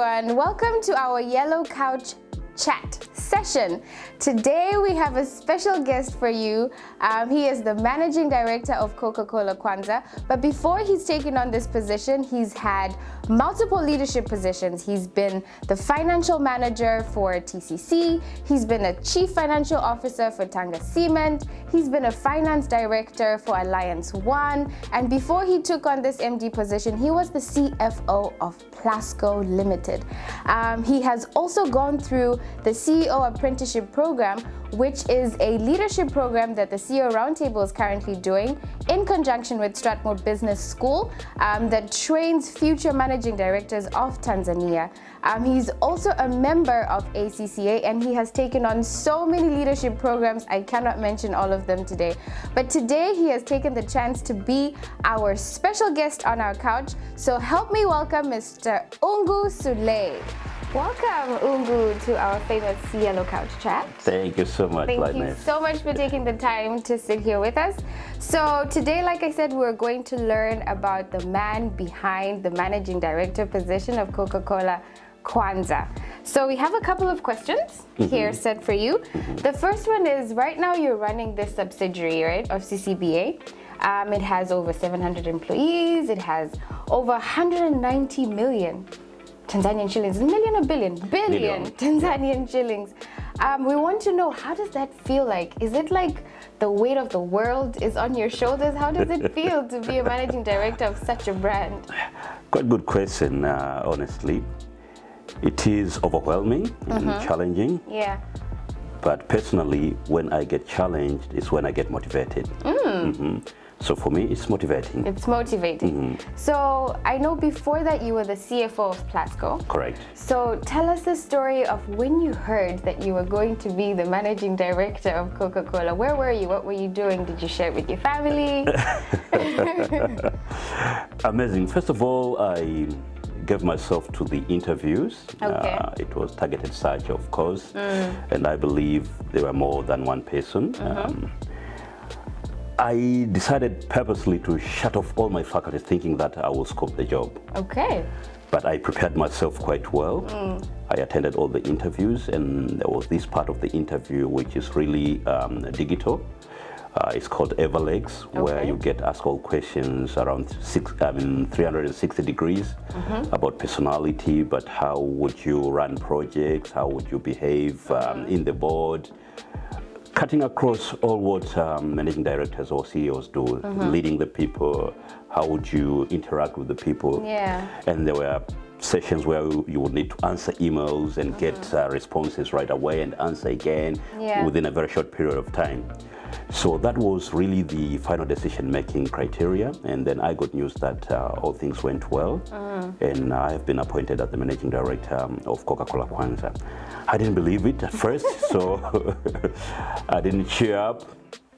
everyone. Welcome to our Yellow Couch Chat session. Today we have a special guest for you. He is the managing director of Coca-Cola Kwanza. But before he's taken on this position, he's had multiple leadership positions. He's been the financial manager for TCC. He's been a chief financial officer for Tanga Cement. He's been a finance director for Alliance One. And before he took on this MD position, he was the CFO of Plasco Limited. He has also gone through the CEO Apprenticeship Program, which is a leadership program that the CEO Roundtable is currently doing in conjunction with Strathmore Business School that trains future managing directors of Tanzania. He's also a member of ACCA and he has taken on so many leadership programs. I cannot mention all of them today. But today he has taken the chance to be our special guest on our couch. So help me welcome Mr. Unguu Sulay. Welcome, Unguu, to our famous Yellow Couch Chat. Thank you so much, Thank you so much for taking the time to sit here with us. So today, like I said, we're going to learn about the man behind the managing director position of Coca-Cola Kwanza. So we have a couple of questions here set for you. The first one is, right now you're running this subsidiary, right, of CCBA. It has over 700 employees. It has over 190 million Tanzanian shillings, million or billion? Billion Tanzanian shillings. We want to know, how does that feel like? Is it like the weight of the world is on your shoulders? How does it feel to be a managing director of such a brand? Quite good question, honestly. It is overwhelming and challenging. Yeah. But personally, when I get challenged is when I get motivated. So for me, it's motivating. It's motivating. So I know before that you were the CFO of Plasco. Correct. So tell us the story of when you heard that you were going to be the managing director of Coca-Cola. Where were you? What were you doing? Did you share it with your family? Amazing. First of all, I gave myself to the interviews. Okay. It was targeted search, of course, and I believe there were more than one person. I decided purposely to shut off all my faculties, thinking that I will scope the job. Okay. But I prepared myself quite well. I attended all the interviews, and there was this part of the interview which is really digital. It's called Everlegs, where you get asked all questions around 360 degrees about personality, but how would you run projects, how would you behave in the board, cutting across all what managing directors or CEOs do, leading the people, how would you interact with the people. And there were sessions where you would need to answer emails and get responses right away and answer again within a very short period of time. So that was really the final decision-making criteria, and then I got news that all things went well, and I have been appointed as the managing director of Coca-Cola Kwanza. I didn't believe it at first, so I didn't cheer up.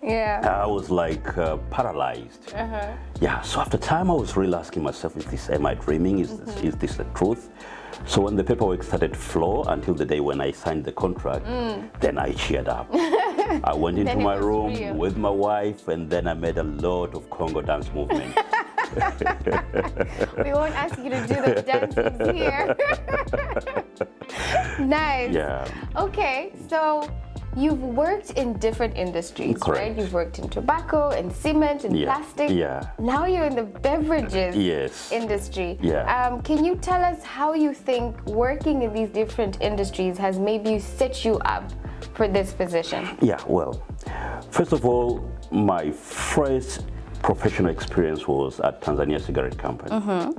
I was like paralyzed. Yeah, so after time I was really asking myself, am I dreaming? Is this the truth? So when the paperwork started to flow until the day when I signed the contract, then I cheered up. I went into my room with my wife, and then I made a lot of Congo dance movements. We won't ask you to do those dances here. Nice. Yeah. Okay, so you've worked in different industries, right? You've worked in tobacco and cement and plastic. Now you're in the beverages industry. Can you tell us how you think working in these different industries has maybe set you up for this position? Yeah, well, first of all, my first professional experience was at Tanzania Cigarette Company.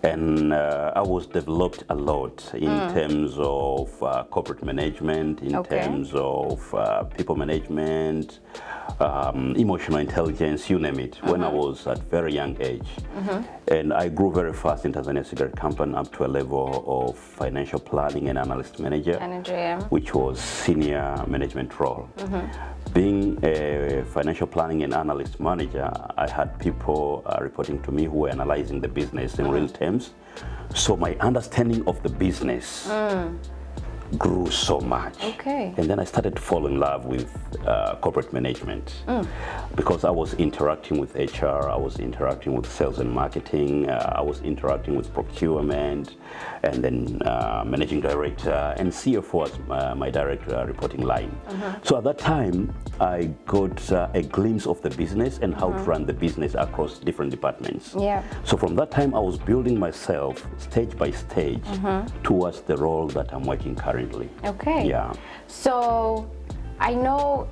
And I was developed a lot in terms of corporate management, in terms of people management, emotional intelligence, you name it, when I was at very young age. And I grew very fast in Tanzania Cigarette Company up to a level of financial planning and analyst manager, which was senior management role. Being a financial planning and analyst manager, I had people reporting to me who were analyzing the business in real terms. So my understanding of the business grew so much. Okay. And then I started to fall in love with corporate management because I was interacting with HR, I was interacting with sales and marketing, I was interacting with procurement, and then managing director and CFO was my direct reporting line. So at that time, I got a glimpse of the business and how to run the business across different departments. Yeah. So from that time, I was building myself stage by stage towards the role that I'm working currently. Okay. Yeah. So I know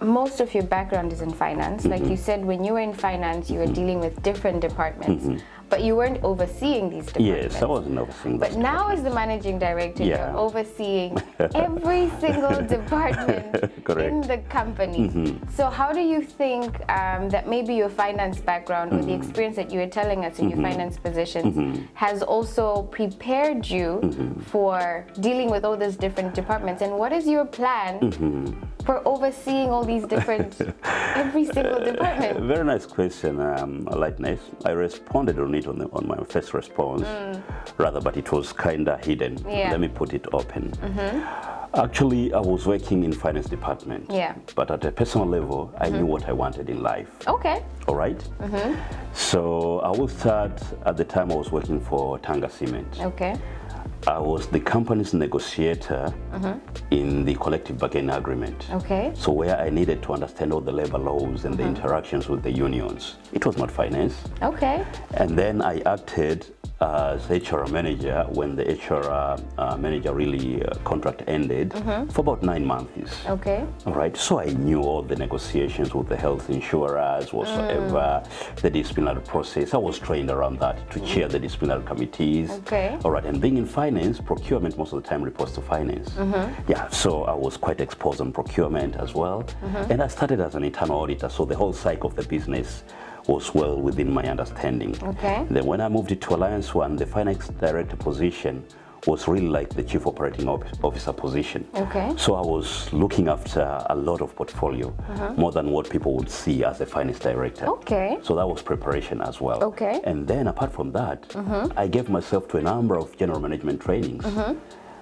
most of your background is in finance. Like you said, when you were in finance, you were dealing with different departments, but you weren't overseeing these departments. Yes, I wasn't overseeing But those now as departments. the managing director, Yeah. you're overseeing every single department in the company. So how do you think that maybe your finance background or the experience that you were telling us in your finance positions has also prepared you for dealing with all these different departments? And what is your plan for overseeing all these different, every single department? Very nice question, Lightness. I responded on it on my first response, rather, but it was kind of hidden. Yeah. Let me put it open. Actually, I was working in finance department, Yeah. but at a personal level, I knew what I wanted in life. Okay. All right? So I will start, at the time I was working for Tanga Cement. Okay. I was the company's negotiator in the collective bargaining agreement. Okay. So where I needed to understand all the labor laws and the interactions with the unions. It was not finance. Okay. And then I acted as HR manager when the HR manager really contract ended for about 9 months. Okay. All right, so I knew all the negotiations with the health insurers, whatsoever, the disciplinary process. I was trained around that to chair the disciplinary committees. Okay. All right, and being in finance, procurement most of the time reports to finance. Yeah, so I was quite exposed on procurement as well. And I started as an internal auditor, so the whole cycle of the business was well within my understanding. Okay. Then when I moved to Alliance One, the finance director position was really like the chief operating officer position. Okay. So I was looking after a lot of portfolio, more than what people would see as a finance director. Okay. So that was preparation as well. Okay. And then apart from that, I gave myself to a number of general management trainings.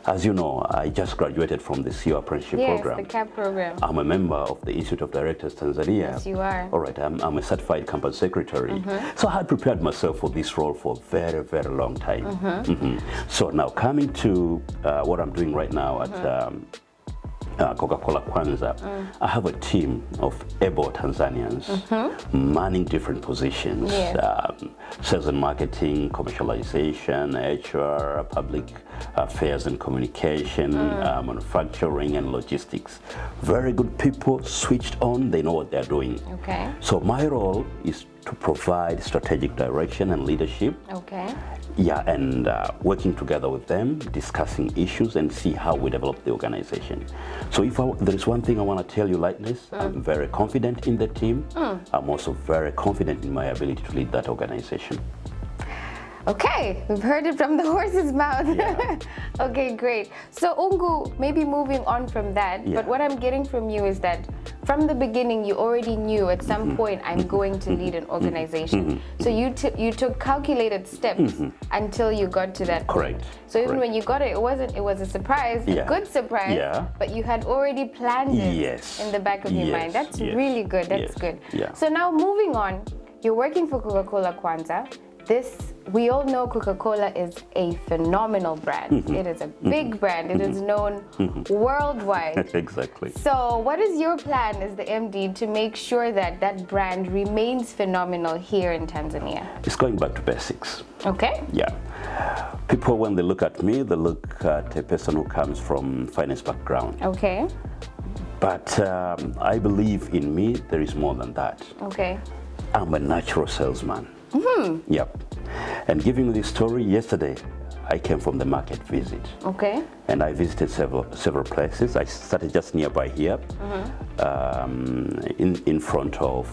As you know, I just graduated from the CEO apprenticeship Yes, program. the CAP program. I'm a member of the Institute of Directors Tanzania. Yes, you are. All right, I'm a certified campus secretary. So I had prepared myself for this role for a very, very long time. So now coming to what I'm doing right now at Coca-Cola Kwanza, I have a team of able Tanzanians manning different positions, Yes. sales and marketing, commercialization, HR, public affairs and communication, manufacturing and logistics. Very good people, switched on, they know what they're doing. Okay. So my role is to provide strategic direction and leadership. Okay. Yeah, and working together with them, discussing issues and see how we develop the organization. So if there is one thing I want to tell you, Lightness, I'm very confident in the team. I'm also very confident in my ability to lead that organization. Okay, we've heard it from the horse's mouth. Yeah. Okay, great. So Unguu, maybe moving on from that, Yeah. but what I'm getting from you is that from the beginning you already knew at some point I'm going to lead an organization. So you took calculated steps until you got to that point. Correct. So even Correct. when you got it, it was a surprise, a Yeah. good surprise, Yeah. but you had already planned it Yes. in the back of your Yes. mind. That's Yes. really good. That's Yes. good. Yeah. So now moving on, you're working for Coca-Cola Kwanza. We all know Coca-Cola is a phenomenal brand. It is a big brand. It is known worldwide. Exactly. So what is your plan as the MD to make sure that that brand remains phenomenal here in Tanzania? It's going back to basics. Okay. Yeah. People, when they look at me, they look at a person who comes from finance background. Okay. But I believe in me, there is more than that. Okay. I'm a natural salesman. Yep. And giving you this story, yesterday I came from the market visit. Okay. And I visited several places. I started just nearby here, in front of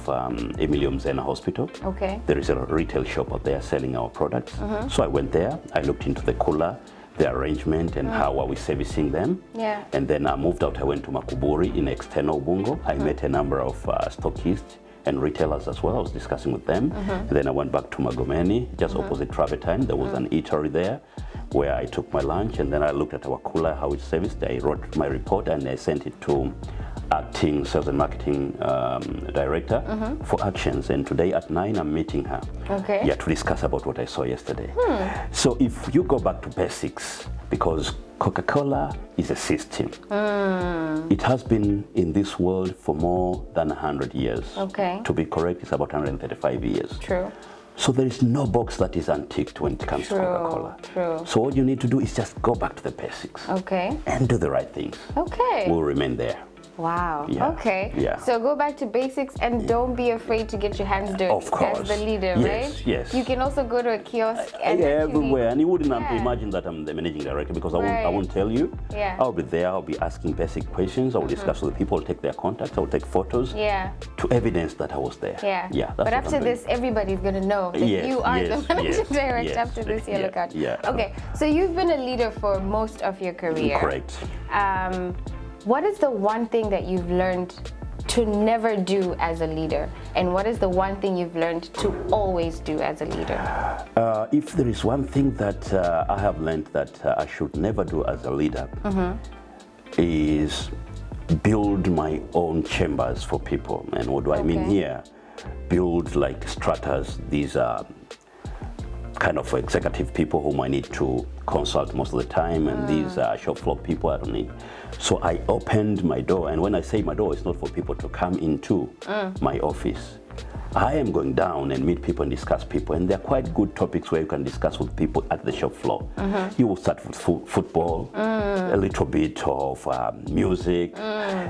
Emilio Mzena Hospital. Okay. There is a retail shop out there selling our products. So I went there, I looked into the cooler, the arrangement and how are we servicing them. Yeah. And then I moved out, I went to Makuburi in external Ubungo. I met a number of stockists and retailers as well. I was discussing with them. And then I went back to Magomeni, just opposite Travertine. There was an eatery there where I took my lunch, and then I looked at our cooler, how it's serviced. I wrote my report and I sent it to acting sales and marketing director for actions. And today at 9, I'm meeting her. Okay. Yeah, to discuss about what I saw yesterday. So if you go back to basics, because Coca-Cola is a system. It has been in this world for more than 100 years. Okay. To be correct, it's about 135 years. True. So there is no box that is unticked when it comes to Coca-Cola. True. So what you need to do is just go back to the basics. Okay. And do the right things. Okay. We'll remain there. Wow. Yeah. Okay. Yeah. So go back to basics and don't be afraid to get your hands dirty. Of course. As the leader, Yes, right? yes. You can also go to a kiosk and everywhere, and you wouldn't Yeah. imagine that I'm the managing director, because I Right. won't tell you. Yeah. I'll be there. I'll be asking basic questions. I will discuss with the people. I'll take their contacts. I'll take photos Yeah. to evidence that I was there. Yeah. Yeah. That's But what after I'm doing. this, everybody's gonna know that Yes, you are yes, the managing yes, director yes. after this yellow Yeah, card. yeah. Okay. So you've been a leader for most of your career. Correct. What is the one thing that you've learned to never do as a leader, and what is the one thing you've learned to always do as a leader? If there is one thing that I have learned that I should never do as a leader, is build my own chambers for people. And what do I mean Okay. here? Build like stratas. These are kind of executive people whom I need to consult most of the time, and these are shop floor people I don't need. So I opened my door, and when I say my door, it's not for people to come into my office. I am going down and meet people and discuss people, and there are quite good topics where you can discuss with people at the shop floor. You will start with football, a little bit of music,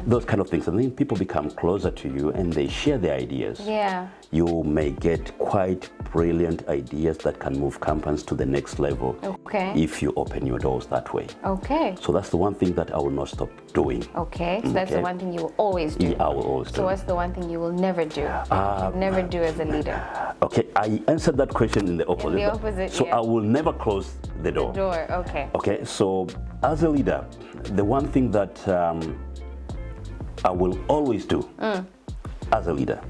those kind of things, and then people become closer to you and they share their ideas. Yeah. You may get quite brilliant ideas that can move companies to the next level Okay. if you open your doors that way. Okay. So that's the one thing that I will not stop doing. Okay. So that's the Okay. one thing you will always do. Yeah, I will always So do. what's the one thing you will never do? Never do as a leader. Okay, I answered that question in the opposite. the opposite, So yeah. I will never close the door. Door. Okay. Okay, so as a leader, the one thing that I will always do as a leader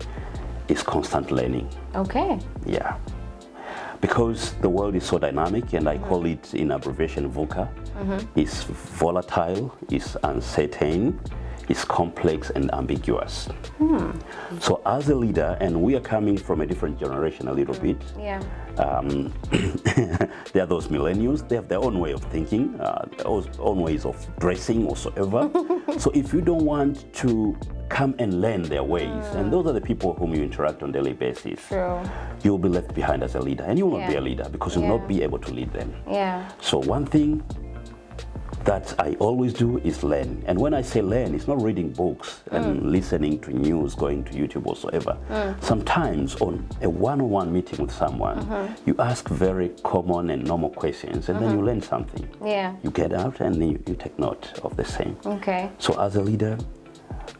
is constant learning. Okay. Yeah. Because the world is so dynamic, and I call it in abbreviation VUCA. It's volatile, it's uncertain, it's complex and ambiguous. So as a leader, and we are coming from a different generation a little bit, Yeah. there are those millennials, they have their own way of thinking, their own ways of dressing whatsoever. So if you don't want to come and learn their ways, and those are the people whom you interact on a daily basis, True. you'll be left behind as a leader, and you will not be Yeah. a leader because you'll Yeah. not be able to lead them. Yeah. So one thing that I always do is learn. And when I say learn, it's not reading books and listening to news, going to YouTube whatsoever. Sometimes on a one-on-one meeting with someone, you ask very common and normal questions, and then you learn something. Yeah. You get out and then you take note of the same. Okay. So as a leader,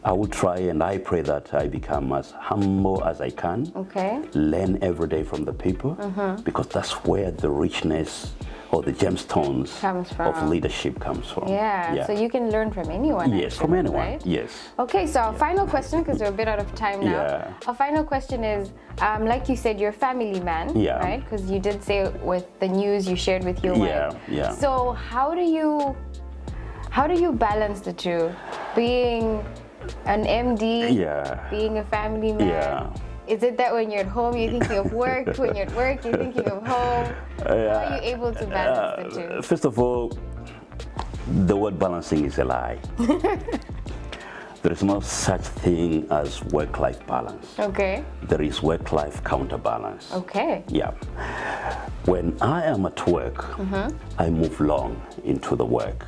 I will try, and I pray that I become as humble as I can. Okay. Learn every day from the people, because that's where the richness or the gemstones Comes of from. leadership comes from. Yeah. So you can learn from anyone. Yes, from actually, anyone. Right? Yes. Okay, so our final question, because we're a bit out of time now. Yeah. Our final question is, like you said, you're a family man, Yeah. right? Because you did say with the news you shared with your Yeah, wife. yeah. So how do you balance the two? Being an MD, Yeah. being a family man. Yeah. Is it that when you're at home you're thinking of work, when you're at work you're thinking of home? How are you able to balance the two? First of all, the word balancing is a lie. There is no such thing as work-life balance. Okay. There is work-life counterbalance. Okay. Yeah. When I am at work, I move long into the work.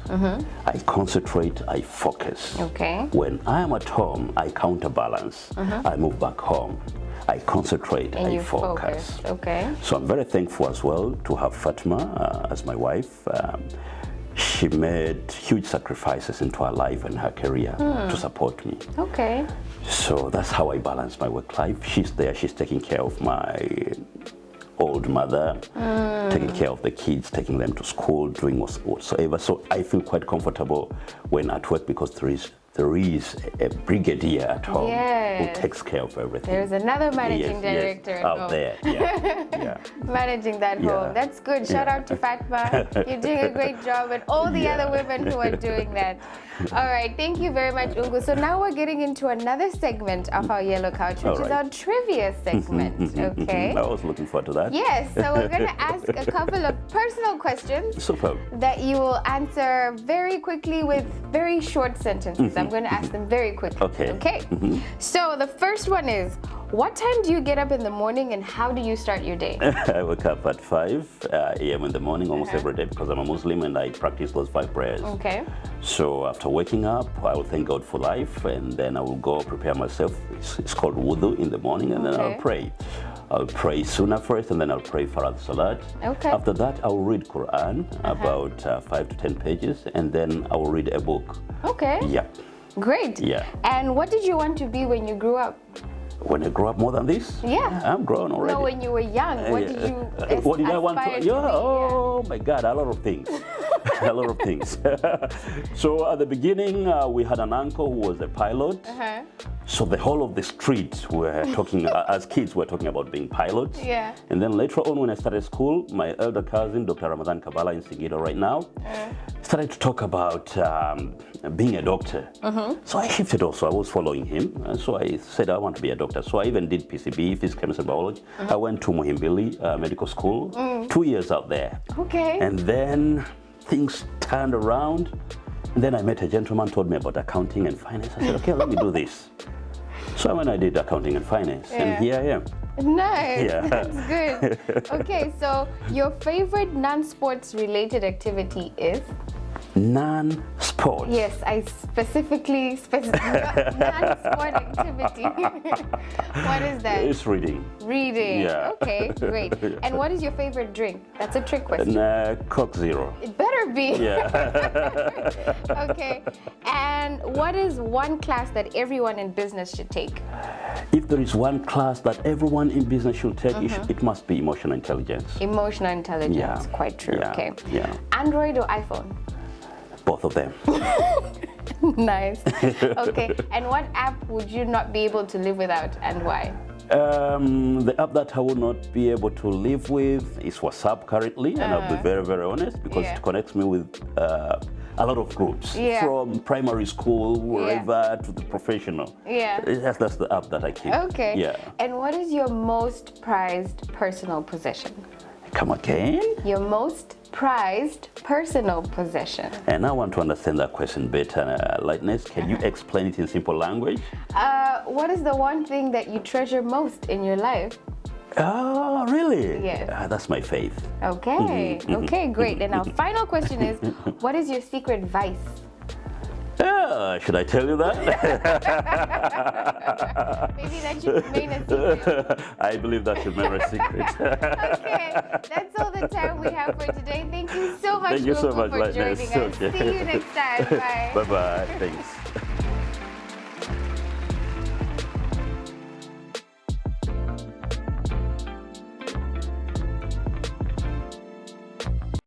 I concentrate, I focus. Okay. When I am at home, I counterbalance. I move back home. I concentrate, And I you focus. Okay. So I'm very thankful as well to have Fatima as my wife. She made huge sacrifices into her life and her career to support me. Okay. So that's how I balance my work life. She's there, she's taking care of my old mother, taking care of the kids, taking them to school, doing whatsoever. So I feel quite comfortable when at work because there is there is a brigadier at home Yes. who takes care of everything. There's another managing Yes, director yes, at out home. there. Yeah, yeah. Managing that Yeah. home. That's good. Shout Yeah. out to Fatma. You're doing a great job, and all the Yeah. other women who are doing that. All right, thank you very much, Unguu. So now we're getting into another segment of our Yellow Couch, which All is right. our trivia segment. Okay. I was looking forward to that. Yes, so we're going to ask a couple of personal questions Superb. that you will answer very quickly with very short sentences. I'm going to ask them very quickly. Okay. Okay. So the first one is, what time do you get up in the morning and how do you start your day? I wake up at 5 a.m. in the morning almost every day because I'm a Muslim and I practice those 5 prayers. Okay. So after waking up, I will thank God for life, and then I will go prepare myself. It's called wudu in the morning, and then Okay. I'll pray. I'll pray Sunnah first, and then I'll pray Farad Salat. Okay. After that, I'll read Quran, about 5 to 10 pages, and then I will read a book. Okay. Yeah. Great. Yeah. And what did you want to be when you grew up? When I grow up more than this? Yeah. I'm grown already. No, when you were young, what did you What did I want aspire to? be? Yeah, oh my God, a lot of things. A lot of things. So at the beginning, we had an uncle who was a pilot. So the whole of the street were talking, as kids, were talking about being pilots. Yeah. And then later on, when I started school, my elder cousin, Dr. Ramadan Kabala in Singida right now, started to talk about being a doctor. So I shifted also. I was following him. And so I said, I want to be a doctor. So I even did PCB, physics, chemistry, and biology. I went to Muhimbili Medical School, 2 years out there. Okay. And then things turned around. And then I met a gentleman, told me about accounting and finance. I said, okay, let me do this. So when I did accounting and finance, and here I am. Nice. Yeah. That's good. Okay, so your favorite non-sports related activity is? Non-sports. Yes, I specifically non-sport activity. What is that? It's reading. Reading. Yeah. Okay, great. And what is your favorite drink? That's a trick question. And Coke Zero. It better be. Yeah. Okay. And what is one class that everyone in business should take? If there is one class that everyone in business should take, it must be emotional intelligence. Emotional intelligence. Yeah. Quite true. Yeah. Okay. Yeah. Android or iPhone? Both of them. Nice. Okay. And what app would you not be able to live without and why? The app that I would not be able to live with is WhatsApp currently, and I'll be very, very honest, because Yeah. it connects me with a lot of groups, Yeah. from primary school, wherever, to the professional. Yeah. That's the app that I keep. Okay. Yeah. And what is your most prized personal possession? Come again? Your most prized personal possession. And I want to understand that question better, Lightness. Can you explain it in simple language? What is the one thing that you treasure most in your life? Oh, really? Yes. That's my faith. Okay. Okay, great. And our final question is, what is your secret vice? Should I tell you that? Maybe that should remain a secret. I believe that should remain a secret. Okay, that's all the time we have for today. Thank you so much, Thank you so Unguu, much, for Lightness. joining us. Okay. See you next time. Bye. Bye-bye. Thanks.